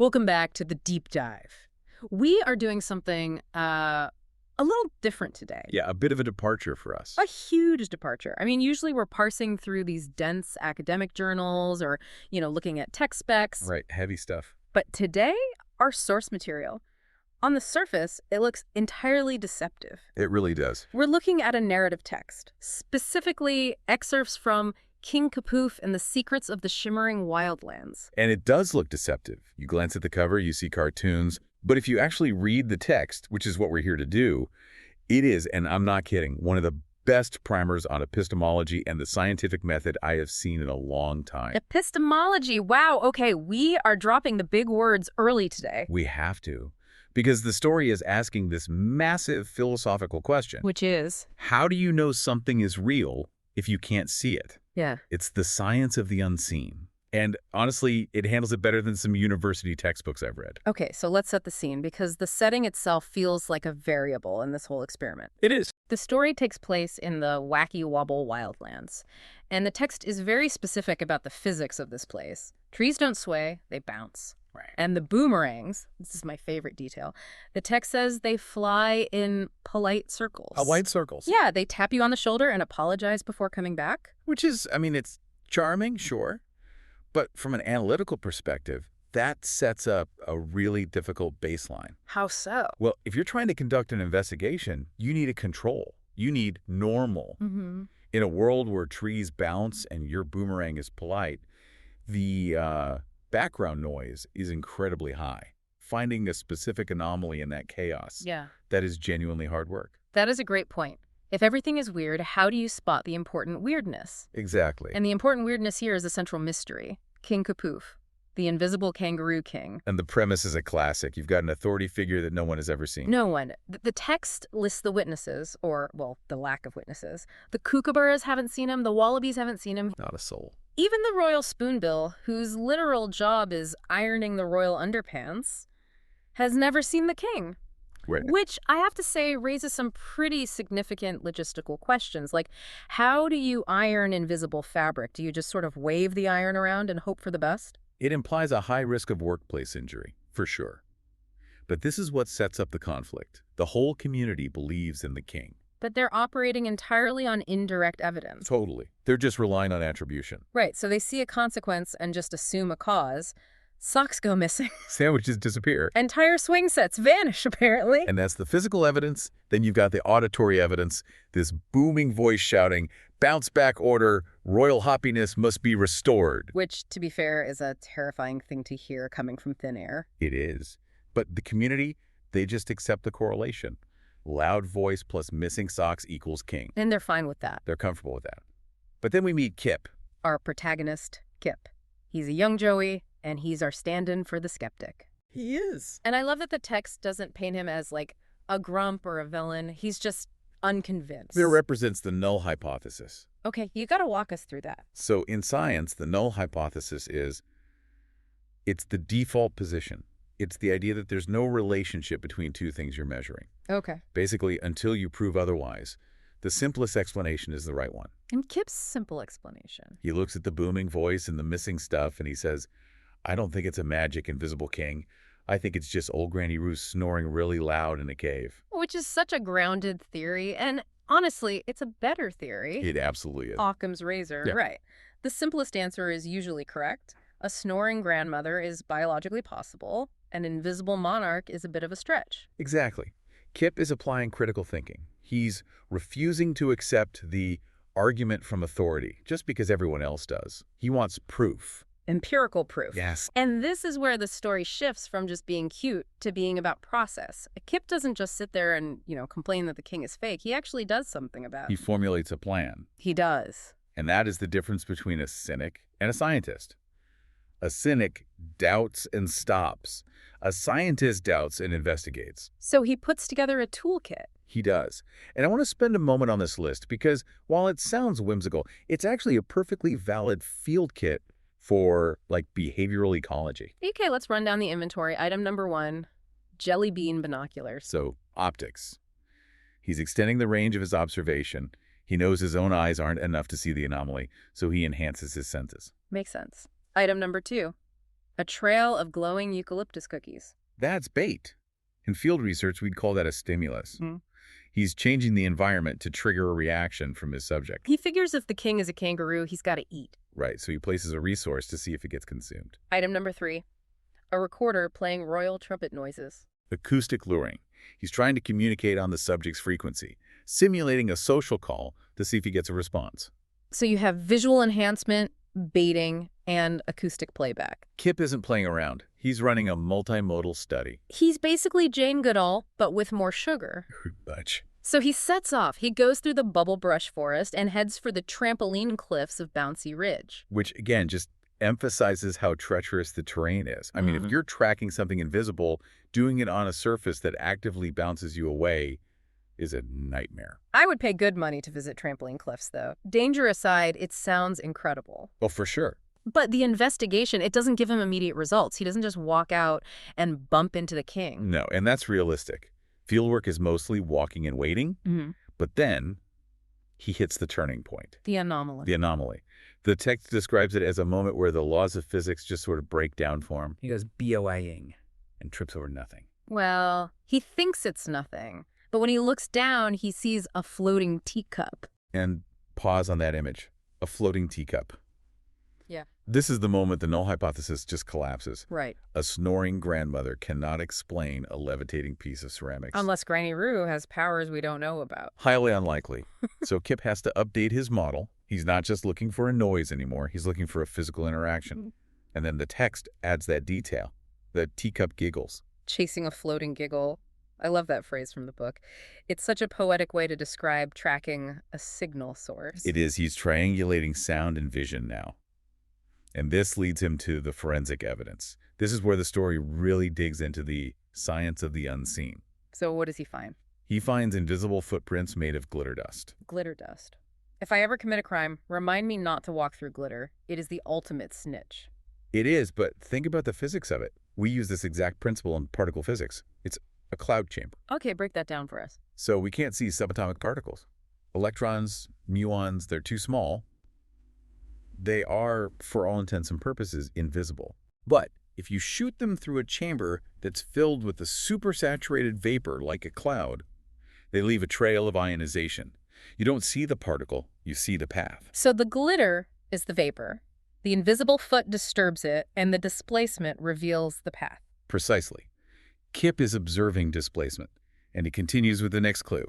Welcome back to the deep dive. We are doing something a little different today. Yeah, a bit of a departure for us. A huge departure. I mean, usually we're parsing through these dense academic journals or, looking at tech specs. Right, heavy stuff. But today, our source material, on the surface, it looks entirely deceptive. It really does. We're looking at a narrative text, specifically excerpts from King Kapoof and the Secrets of the Shimmering Wildlands. And it does look deceptive. You glance at the cover, you see cartoons. But if you actually read the text, which is what we're here to do, it is, and I'm not kidding, one of the best primers on epistemology and the scientific method I have seen in a long time. Epistemology. Wow. Okay, we are dropping the big words early today. We have to. Because the story is asking this massive philosophical question. Which is? How do you know something is real if you can't see it? Yeah. It's the science of the unseen. And honestly, it handles it better than some university textbooks I've read. Okay, so let's set the scene, because the setting itself feels like a variable in this whole experiment. It is. The story takes place in the wacky wobble wildlands, and the text is very specific about the physics of this place. Trees don't sway, they bounce. Right. And the boomerangs, this is my favorite detail, the text says they fly in polite circles. White circles. Yeah, they tap you on the shoulder and apologize before coming back. Which is, I mean, it's charming, sure. But from an analytical perspective, that sets up a really difficult baseline. How so? Well, if you're trying to conduct an investigation, you need a control. You need normal. Mm-hmm. In a world where trees bounce and your boomerang is polite, the background noise is incredibly high. Finding a specific anomaly in that chaos, that is genuinely hard work. That is a great point. If everything is weird, how do you spot the important weirdness? Exactly. And the important weirdness here is a central mystery. King Kapoof, the invisible kangaroo king. And the premise is a classic. You've got an authority figure that no one has ever seen. No one. The text lists the witnesses, or, well, the lack of witnesses. The kookaburras haven't seen him. The wallabies haven't seen him. Not a soul. Even the royal spoonbill, whose literal job is ironing the royal underpants, has never seen the king. Right. Which, I have to say, raises some pretty significant logistical questions. Like, how do you iron invisible fabric? Do you just sort of wave the iron around and hope for the best? It implies a high risk of workplace injury, for sure. But this is what sets up the conflict. The whole community believes in the king. But they're operating entirely on indirect evidence. Totally. They're just relying on attribution. Right, so they see a consequence and just assume a cause. Socks go missing. Sandwiches disappear. Entire swing sets vanish, apparently. And that's the physical evidence. Then you've got the auditory evidence, this booming voice shouting, bounce back order, royal happiness must be restored. Which, to be fair, is a terrifying thing to hear coming from thin air. It is. But the community, they just accept the correlation. Loud voice plus missing socks equals king. And they're fine with that. They're comfortable with that. But then we meet Kip. Our protagonist, Kip. He's a young Joey, and he's our stand-in for the skeptic. He is. And I love that the text doesn't paint him as, like, a grump or a villain. He's just unconvinced. It represents the null hypothesis. Okay, you gotta walk us through that. So in science, the null hypothesis is it's the default position. It's the idea that there's no relationship between two things you're measuring. Okay. Basically, until you prove otherwise, the simplest explanation is the right one. And Kip's simple explanation. He looks at the booming voice and the missing stuff, and he says, I don't think it's a magic invisible king. I think it's just old Granny Ruth snoring really loud in a cave. Which is such a grounded theory, and honestly, it's a better theory. It absolutely is. Occam's razor, Yeah. right. The simplest answer is usually correct. A snoring grandmother is biologically possible. An invisible monarch is a bit of a stretch. Exactly. Kip is applying critical thinking. He's refusing to accept the argument from authority just because everyone else does. He wants proof. Empirical proof. Yes. And this is where the story shifts from just being cute to being about process. Kip doesn't just sit there and, complain that the king is fake. He actually does something about He it. formulates a plan. He does. And that is the difference between a cynic and a scientist. A cynic doubts and stops. A scientist doubts and investigates. So he puts together a toolkit. He does. And I want to spend a moment on this list because while it sounds whimsical, it's actually a perfectly valid field kit for, behavioral ecology. Okay, let's run down the inventory. Item number 1, jelly bean binoculars. So, optics. He's extending the range of his observation. He knows his own eyes aren't enough to see the anomaly, so he enhances his senses. Makes sense. Item number 2, A trail of glowing eucalyptus cookies. That's bait. In field research, we'd call that a stimulus. He's changing the environment to trigger a reaction from his subject. He figures if the king is a kangaroo, he's got to eat. Right, so he places a resource to see if it gets consumed. Item number 3. A recorder playing royal trumpet noises. Acoustic luring. He's trying to communicate on the subject's frequency, simulating a social call to see if he gets a response. So you have visual enhancement, baiting, and acoustic playback. Kip isn't playing around. He's running a multimodal study. He's basically Jane Goodall, but with more sugar. Much. So he sets off. He goes through the bubble brush forest and heads for the trampoline cliffs of Bouncy Ridge. Which, again, just emphasizes how treacherous the terrain is. I mean, if you're tracking something invisible, doing it on a surface that actively bounces you away is a nightmare. I would pay good money to visit trampoline cliffs, though. Danger aside, it sounds incredible. Well, for sure. But the investigation, it doesn't give him immediate results. He doesn't just walk out and bump into the king. No, and that's realistic. Fieldwork is mostly walking and waiting, but then he hits the turning point. The anomaly. The anomaly. The text describes it as a moment where the laws of physics just sort of break down for him. He goes BOIing and trips over nothing. Well, he thinks it's nothing. But when he looks down, he sees a floating teacup. And pause on that image. A floating teacup. Yeah. This is the moment the null hypothesis just collapses. Right. A snoring grandmother cannot explain a levitating piece of ceramics. Unless Granny Roo has powers we don't know about. Highly unlikely. So Kip has to update his model. He's not just looking for a noise anymore. He's looking for a physical interaction. And then the text adds that detail. The teacup giggles. Chasing a floating giggle. I love that phrase from the book. It's such a poetic way to describe tracking a signal source. It is. He's triangulating sound and vision now. And this leads him to the forensic evidence. This is where the story really digs into the science of the unseen. So what does he find? He finds invisible footprints made of glitter dust. Glitter dust. If I ever commit a crime, remind me not to walk through glitter. It is the ultimate snitch. It is, but think about the physics of it. We use this exact principle in particle physics. It's a cloud chamber. Okay, break that down for us. So we can't see subatomic particles. Electrons, muons, they're too small. They are, for all intents and purposes, invisible. But if you shoot them through a chamber that's filled with a supersaturated vapor like a cloud, they leave a trail of ionization. You don't see the particle, you see the path. So the glitter is the vapor. The invisible foot disturbs it, and the displacement reveals the path. Precisely. Kip is observing displacement, and he continues with the next clue.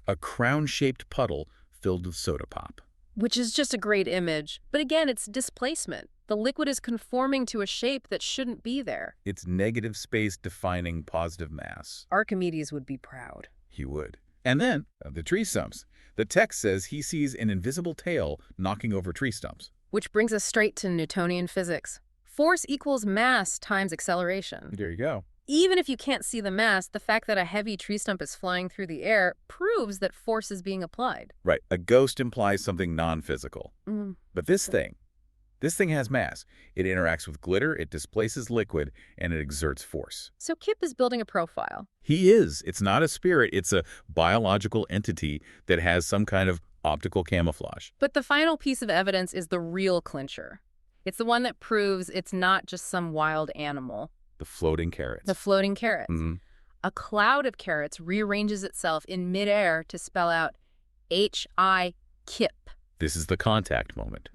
A crown-shaped puddle filled with soda pop. Which is just a great image. But again, it's displacement. The liquid is conforming to a shape that shouldn't be there. It's negative space defining positive mass. Archimedes would be proud. He would. And then, the tree stumps. The text says he sees an invisible tail knocking over tree stumps. Which brings us straight to Newtonian physics. Force equals mass times acceleration. There you go. Even if you can't see the mass, the fact that a heavy tree stump is flying through the air proves that force is being applied. Right. A ghost implies something non-physical. But this thing has mass. It interacts with glitter, it displaces liquid, and it exerts force. So Kip is building a profile. He is. It's not a spirit. It's a biological entity that has some kind of optical camouflage. But the final piece of evidence is the real clincher. It's the one that proves it's not just some wild animal. The floating carrots. The floating carrots. A cloud of carrots rearranges itself in midair to spell out H-I Kip. This is the contact moment.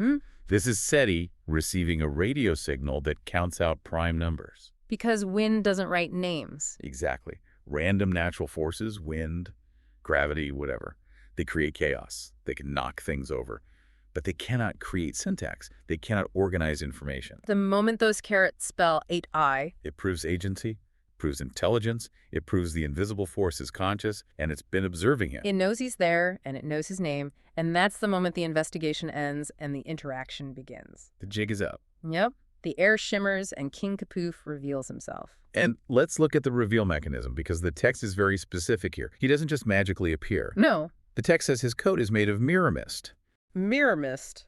This is SETI receiving a radio signal that counts out prime numbers. Because wind doesn't write names. Exactly. Random natural forces, wind, gravity, whatever. They create chaos. They can knock things over. But they cannot create syntax. They cannot organize information. The moment those carrots spell 8I, it proves agency, proves intelligence, it proves the invisible force is conscious, and it's been observing him. It knows he's there, and it knows his name, and that's the moment the investigation ends and the interaction begins. The jig is up. Yep. The air shimmers, and King Kapoof reveals himself. And let's look at the reveal mechanism, because the text is very specific here. He doesn't just magically appear. No. The text says his coat is made of mirror mist. Mirror mist.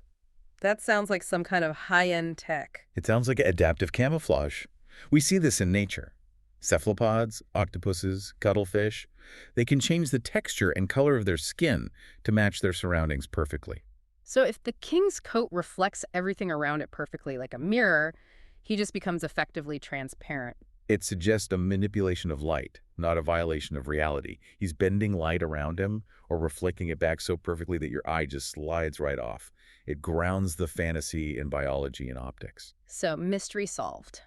That sounds like some kind of high-end tech. It sounds like adaptive camouflage. We see this in nature. Cephalopods, octopuses, cuttlefish, they can change the texture and color of their skin to match their surroundings perfectly. So if the king's coat reflects everything around it perfectly like a mirror, He just becomes effectively transparent. It suggests a manipulation of light, not a violation of reality. He's bending light around him or reflecting it back so perfectly that your eye just slides right off. It grounds the fantasy in biology and optics. So, mystery solved.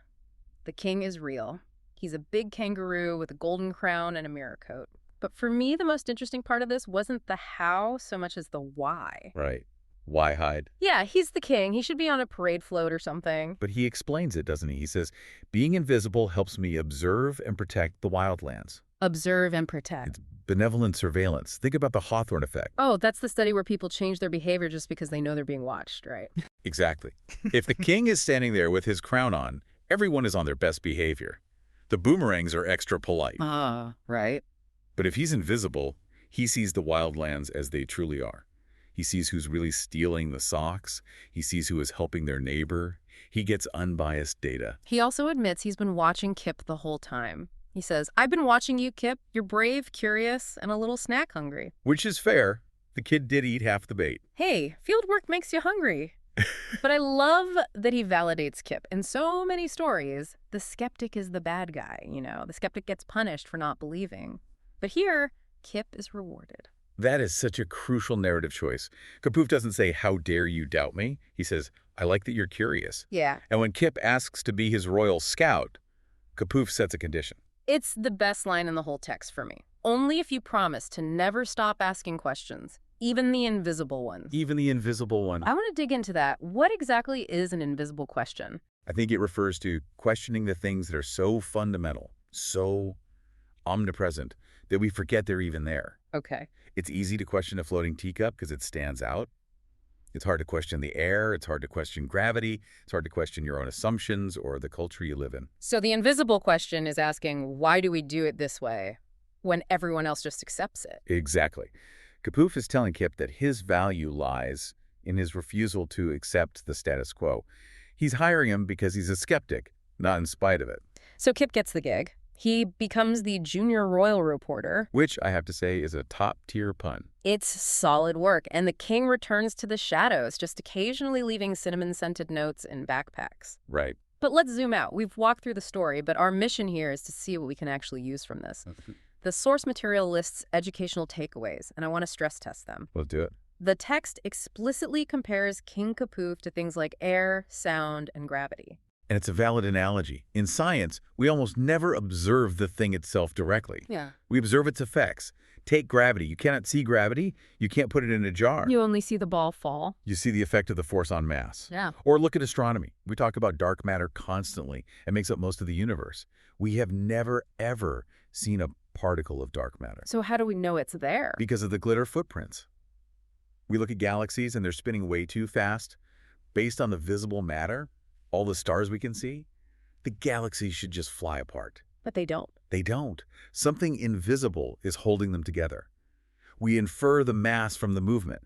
The king is real. He's a big kangaroo with a golden crown and a mirror coat. But for me, the most interesting part of this wasn't the how so much as the why. Right. Why hide? Yeah, he's the king. He should be on a parade float or something. But he explains it, doesn't he? He says, being invisible helps me observe and protect the wildlands. Observe and protect. It's benevolent surveillance. Think about the Hawthorne effect. Oh, that's the study where people change their behavior just because they know they're being watched, right? Exactly. If the king is standing there with his crown on, everyone is on their best behavior. The boomerangs are extra polite. Right. But if he's invisible, he sees the wildlands as they truly are. He sees who's really stealing the socks. He sees who is helping their neighbor. He gets unbiased data. He also admits he's been watching Kip the whole time. He says, I've been watching you, Kip. You're brave, curious, and a little snack hungry. Which is fair. The kid did eat half the bait. Hey, field work makes you hungry. But I love that he validates Kip. In so many stories, the skeptic is the bad guy, The skeptic gets punished for not believing. But here, Kip is rewarded. That is such a crucial narrative choice. Kapoof doesn't say, how dare you doubt me? He says, I like that you're curious. Yeah. And when Kip asks to be his royal scout, Kapoof sets a condition. It's the best line in the whole text for me. Only if you promise to never stop asking questions, even the invisible ones. Even the invisible one. I want to dig into that. What exactly is an invisible question? I think it refers to questioning the things that are so fundamental, so omnipresent, that we forget they're even there. Okay. It's easy to question a floating teacup because it stands out. It's hard to question the air. It's hard to question gravity. It's hard to question your own assumptions or the culture you live in. So the invisible question is asking, why do we do it this way when everyone else just accepts it? Exactly. Kapoof is telling Kip that his value lies in his refusal to accept the status quo. He's hiring him because he's a skeptic, not in spite of it. So Kip gets the gig. He becomes the junior royal reporter. Which, I have to say, is a top-tier pun. It's solid work, and the king returns to the shadows, just occasionally leaving cinnamon-scented notes in backpacks. Right. But let's zoom out. We've walked through the story, but our mission here is to see what we can actually use from this. The source material lists educational takeaways, and I want to stress test them. Let's do it. The text explicitly compares King Kapoof to things like air, sound, and gravity. And it's a valid analogy. In science, we almost never observe the thing itself directly. Yeah. We observe its effects. Take gravity. You cannot see gravity. You can't put it in a jar. You only see the ball fall. You see the effect of the force on mass. Yeah. Or look at astronomy. We talk about dark matter constantly. It makes up most of the universe. We have never, ever seen a particle of dark matter. So how do we know it's there? Because of the glitter footprints. We look at galaxies and they're spinning way too fast. Based on the visible matter, all the stars we can see, the galaxies should just fly apart. But they don't. They don't. Something invisible is holding them together. We infer the mass from the movement.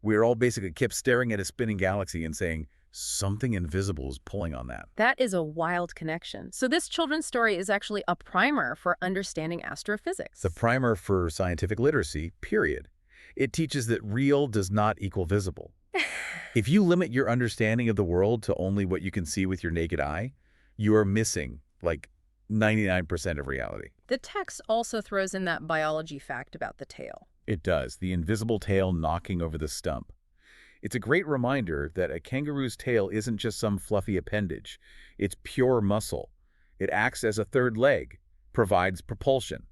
We are all basically kept staring at a spinning galaxy and saying, something invisible is pulling on that. That is a wild connection. So this children's story is actually a primer for understanding astrophysics. The primer for scientific literacy, period. It teaches that real does not equal visible. If you limit your understanding of the world to only what you can see with your naked eye, you are missing, like, 99% of reality. The text also throws in that biology fact about the tail. It does, the invisible tail knocking over the stump. It's a great reminder that a kangaroo's tail isn't just some fluffy appendage. It's pure muscle. It acts as a third leg, provides propulsion.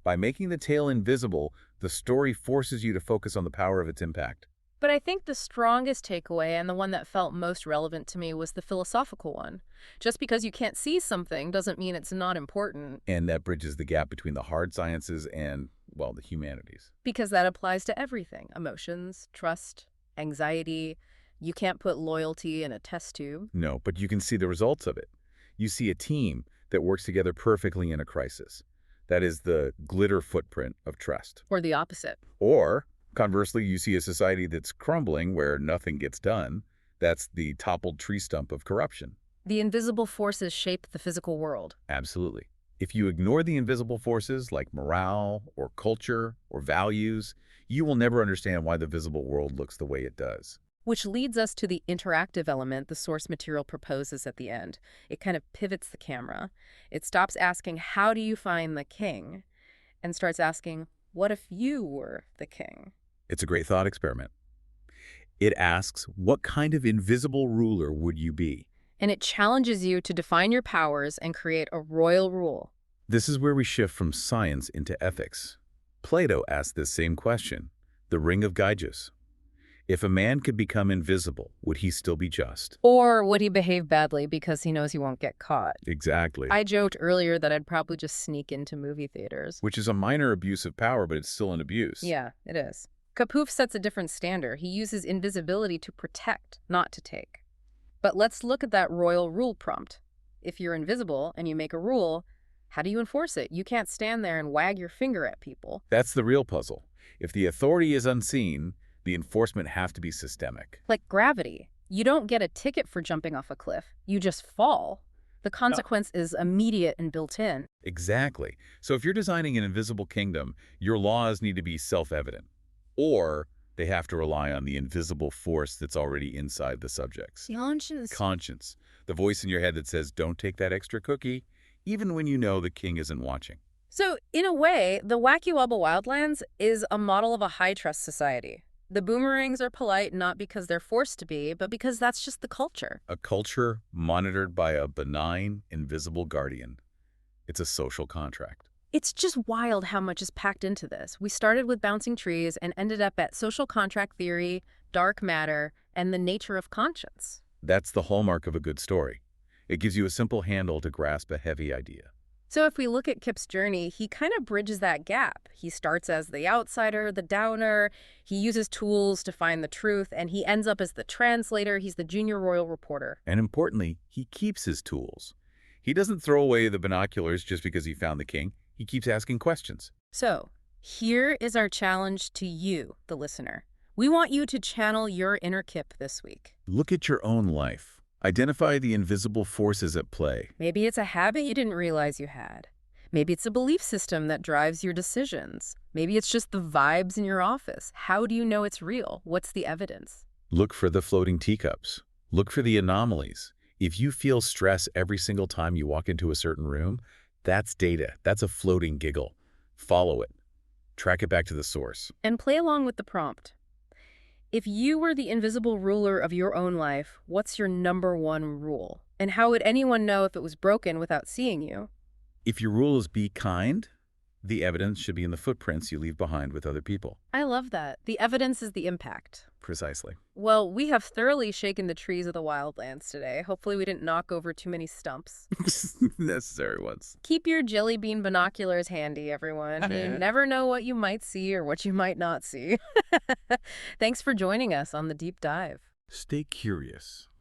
By making the tail invisible, the story forces you to focus on the power of its impact. But I think the strongest takeaway, and the one that felt most relevant to me, was the philosophical one. Just because you can't see something doesn't mean it's not important. And that bridges the gap between the hard sciences and, well, the humanities. Because that applies to everything. Emotions, trust, anxiety. You can't put loyalty in a test tube. No, but you can see the results of it. You see a team that works together perfectly in a crisis. That is the glitter footprint of trust. Or the opposite. Or, conversely, you see a society that's crumbling where nothing gets done. That's the toppled tree stump of corruption. The invisible forces shape the physical world. Absolutely. If you ignore the invisible forces like morale or culture or values, you will never understand why the visible world looks the way it does. Which leads us to the interactive element the source material proposes at the end. It kind of pivots the camera. It stops asking, how do you find the king? And starts asking, what if you were the king? It's a great thought experiment. It asks, what kind of invisible ruler would you be? And it challenges you to define your powers and create a royal rule. This is where we shift from science into ethics. Plato asked this same question, the ring of Gyges. If a man could become invisible, would he still be just? Or would he behave badly because he knows he won't get caught? Exactly. I joked earlier that I'd probably just sneak into movie theaters. Which is a minor abuse of power, but it's still an abuse. Yeah, it is. Kapoof sets a different standard. He uses invisibility to protect, not to take. But let's look at that royal rule prompt. If you're invisible and you make a rule, how do you enforce it? You can't stand there and wag your finger at people. That's the real puzzle. If the authority is unseen, the enforcement have to be systemic. Like gravity. You don't get a ticket for jumping off a cliff. You just fall. The consequence is immediate and built in. Exactly. So if you're designing an invisible kingdom, your laws need to be self-evident. Or they have to rely on the invisible force that's already inside the subjects. Conscience. The voice in your head that says, don't take that extra cookie, even when you know the king isn't watching. So, in a way, the Wacky Wobble Wildlands is a model of a high-trust society. The boomerangs are polite not because they're forced to be, but because that's just the culture. A culture monitored by a benign, invisible guardian. It's a social contract. It's just wild how much is packed into this. We started with bouncing trees and ended up at social contract theory, dark matter, and the nature of conscience. That's the hallmark of a good story. It gives you a simple handle to grasp a heavy idea. So if we look at Kip's journey, he kind of bridges that gap. He starts as the outsider, the downer. He uses tools to find the truth, and he ends up as the translator. He's the junior royal reporter. And importantly, he keeps his tools. He doesn't throw away the binoculars just because he found the king. He keeps asking questions. So here is our challenge to you, the listener. We want you to channel your inner Kip this week. Look at your own life. Identify the invisible forces at play. Maybe it's a habit you didn't realize you had. Maybe it's a belief system that drives your decisions. Maybe it's just the vibes in your office. How do you know it's real? What's the evidence? Look for the floating teacups. Look for the anomalies. If you feel stress every single time you walk into a certain room, that's data. That's a floating giggle. Follow it. Track it back to the source. And play along with the prompt. If you were the invisible ruler of your own life, what's your #1 rule? And how would anyone know if it was broken without seeing you? If your rule is be kind, the evidence should be in the footprints you leave behind with other people. I love that. The evidence is the impact. Precisely. Well, we have thoroughly shaken the trees of the Wildlands today. Hopefully we didn't knock over too many stumps. Necessary ones. Keep your jelly bean binoculars handy, everyone. You never know what you might see or what you might not see. Thanks for joining us on the deep dive. Stay curious.